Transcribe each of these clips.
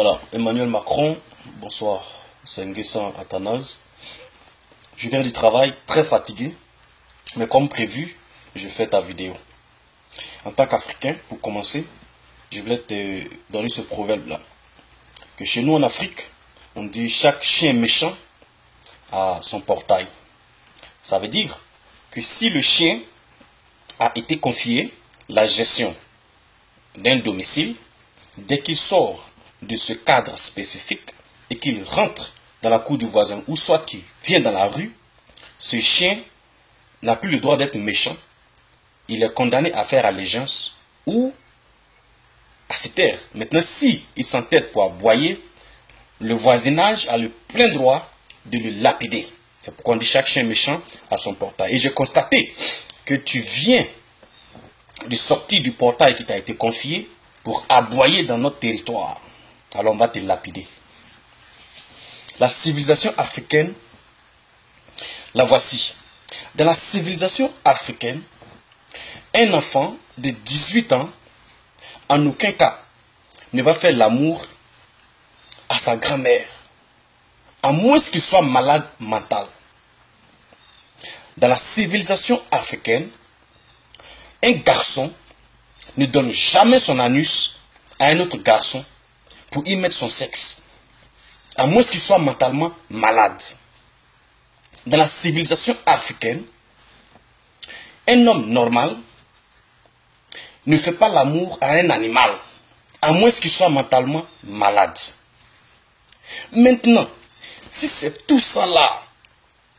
Voilà, Emmanuel Macron, bonsoir, c'est Nguessan Athanase. Je viens du travail très fatigué, mais comme prévu, je fais ta vidéo. En tant qu'Africain, pour commencer, je voulais te donner ce proverbe-là. Que chez nous en Afrique, on dit chaque chien méchant a son portail. Ça veut dire que si le chien a été confié la gestion d'un domicile, dès qu'il sort de ce cadre spécifique et qu'il rentre dans la cour du voisin ou soit qu'il vient dans la rue, ce chien n'a plus le droit d'être méchant. Il est condamné à faire allégeance ou à se taire. Maintenant, si il s'entête pour aboyer, le voisinage a le plein droit de le lapider. C'est pourquoi on dit chaque chien méchant a son portail. Et j'ai constaté que tu viens de sortir du portail qui t'a été confié pour aboyer dans notre territoire. Alors on va te lapider. La civilisation africaine, la voici. Dans la civilisation africaine, un enfant de 18 ans, en aucun cas, ne va faire l'amour à sa grand-mère, à moins qu'il soit malade mental. Dans la civilisation africaine, un garçon ne donne jamais son anus à un autre garçon pour y mettre son sexe, à moins qu'il soit mentalement malade. Dans la civilisation africaine, un homme normal ne fait pas l'amour à un animal, à moins qu'il soit mentalement malade. Maintenant, si c'est tout ça là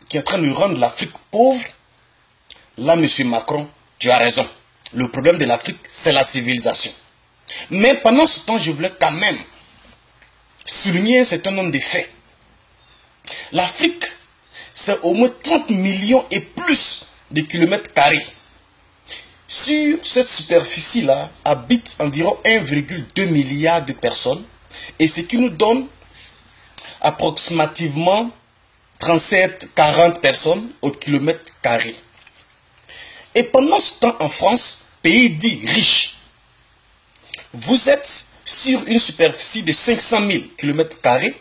qui est en train de rendre l'Afrique pauvre, là, monsieur Macron, tu as raison. Le problème de l'Afrique, c'est la civilisation. Mais pendant ce temps, je voulais quand même souligner un certain nombre de faits. L'Afrique, c'est au moins 30 millions et plus de kilomètres carrés. Sur cette superficie-là, habitent environ 1,2 milliard de personnes. Et ce qui nous donne approximativement 37-40 personnes au kilomètre carré. Et pendant ce temps, en France, pays dit riche, vous êtes sur une superficie de 500 000 km²,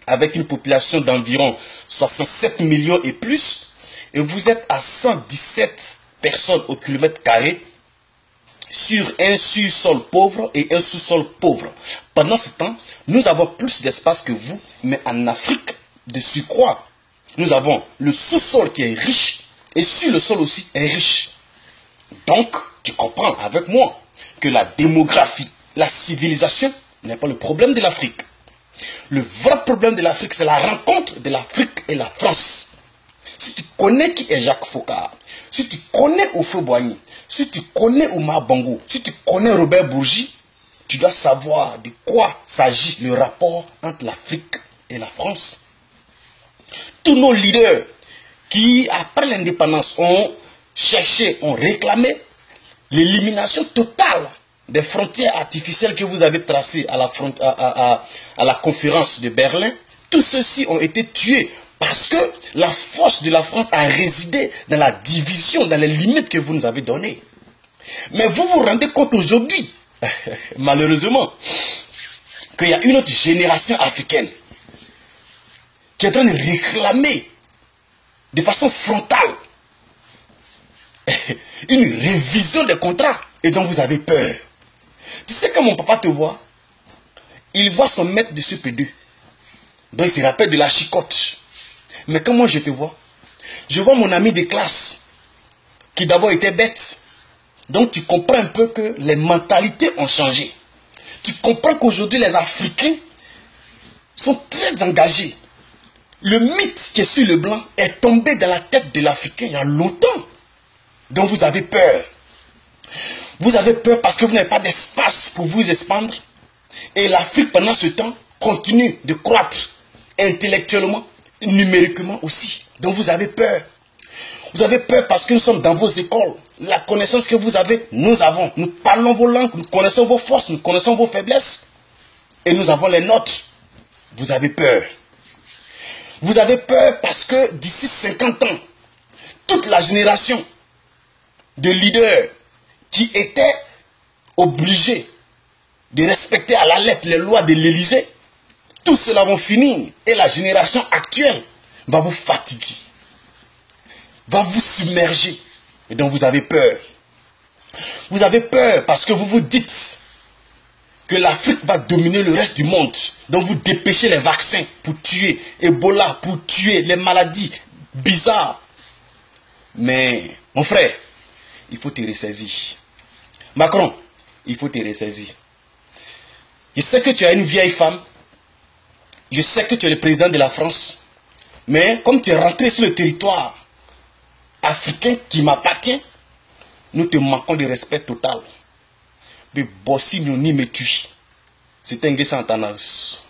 avec une population d'environ 67 millions et plus, et vous êtes à 117 personnes au km², sur un sous-sol pauvre et un sous-sol pauvre. Pendant ce temps, nous avons plus d'espace que vous, mais en Afrique, de surcroît, nous avons le sous-sol qui est riche, et sur le sol aussi est riche. Donc, tu comprends avec moi que la démographie, la civilisation n'est pas le problème de l'Afrique. Le vrai problème de l'Afrique, c'est la rencontre de l'Afrique et la France. Si tu connais qui est Jacques Foccart, si tu connais Houphouët-Boigny, si tu connais Oumar Bongo, si tu connais Robert Bourgi, tu dois savoir de quoi s'agit le rapport entre l'Afrique et la France. Tous nos leaders qui, après l'indépendance, ont cherché, ont réclamé l'élimination totale des frontières artificielles que vous avez tracées à la conférence de Berlin, tous ceux-ci ont été tués parce que la force de la France a résidé dans la division, dans les limites que vous nous avez données. Mais vous vous rendez compte aujourd'hui, malheureusement, qu'il y a une autre génération africaine qui est en train de réclamer de façon frontale une révision des contrats et dont vous avez peur. Tu sais, quand mon papa te voit, il voit son maître de CP2. Donc il se rappelle de la chicotte. Mais quand moi je te vois, je vois mon ami de classe qui d'abord était bête. Donc tu comprends un peu que les mentalités ont changé. Tu comprends qu'aujourd'hui les Africains sont très engagés. Le mythe qui est sur le blanc est tombé dans la tête de l'Africain il y a longtemps. Donc vous avez peur. Vous avez peur parce que vous n'avez pas d'espace pour vous expandre. Et l'Afrique, pendant ce temps, continue de croître intellectuellement, numériquement aussi. Donc vous avez peur. Vous avez peur parce que nous sommes dans vos écoles. La connaissance que vous avez, nous avons. Nous parlons vos langues, nous connaissons vos forces, nous connaissons vos faiblesses. Et nous avons les nôtres. Vous avez peur. Vous avez peur parce que d'ici 50 ans, toute la génération de leaders qui étaient obligés de respecter à la lettre les lois de l'Élysée, tout cela va finir. Et la génération actuelle va vous fatiguer, va vous submerger. Et donc vous avez peur. Vous avez peur parce que vous vous dites que l'Afrique va dominer le reste du monde. Donc vous dépêchez les vaccins pour tuer Ebola, pour tuer les maladies bizarres. Mais mon frère, il faut te ressaisir. Macron, il faut te ressaisir. Je sais que tu es une vieille femme. Je sais que tu es le président de la France. Mais comme tu es rentré sur le territoire africain qui m'appartient, nous te manquons de respect total. Mais bossi nous ni me tue. C'est un guet sans tanas.